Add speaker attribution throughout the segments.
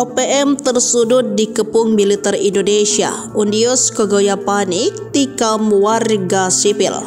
Speaker 1: OPM tersudut dikepung militer Indonesia. Undius Kegoya panik tikam warga sipil.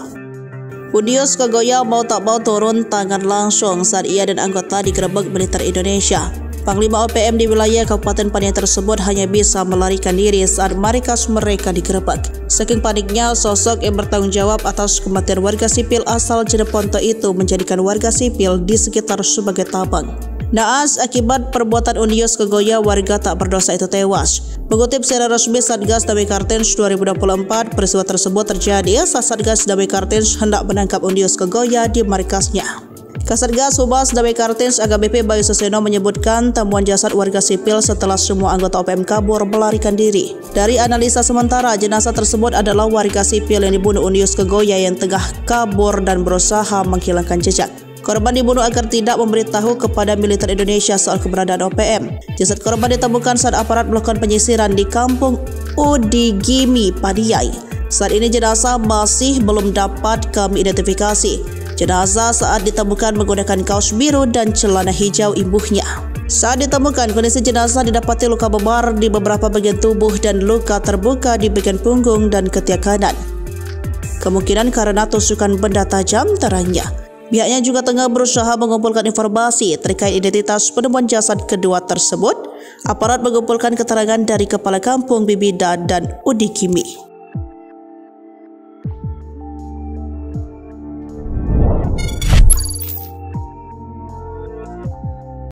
Speaker 1: Undius Kegoya mau tak mau turun tangan langsung saat ia dan anggota digerebek militer Indonesia. Panglima OPM di wilayah Kabupaten Paniai tersebut hanya bisa melarikan diri saat markas mereka digerebek. Saking paniknya, sosok yang bertanggung jawab atas kematian warga sipil asal Jeneponto itu menjadikan warga sipil di sekitar sebagai tabang. Naas akibat perbuatan Undius Kegoya, warga tak berdosa itu tewas. Mengutip secara resmi Satgas Damai Kartens 2024, peristiwa tersebut terjadi saat Satgas Damai Kartens hendak menangkap Undius Kegoya di markasnya. Kasatgas Humas Damai Kartens AKBP Bayu Suseno menyebutkan temuan jasad warga sipil setelah semua anggota OPM kabur melarikan diri. Dari analisa sementara, jenazah tersebut adalah warga sipil yang dibunuh Undius Kegoya yang tengah kabur dan berusaha menghilangkan jejak. Korban dibunuh agar tidak memberitahu kepada militer Indonesia soal keberadaan OPM. Jasad korban ditemukan saat aparat melakukan penyisiran di kampung Udigimi, Paniai. Saat ini jenazah masih belum dapat kami identifikasi. Jenazah saat ditemukan menggunakan kaos biru dan celana hijau ibunya. Saat ditemukan, kondisi jenazah didapati luka memar di beberapa bagian tubuh dan luka terbuka di bagian punggung dan ketiak kanan. Kemungkinan karena tusukan benda tajam terangnya. Pihaknya juga tengah berusaha mengumpulkan informasi terkait identitas penemuan jasad kedua tersebut. Aparat mengumpulkan keterangan dari kepala kampung Bibida dan Udigimi.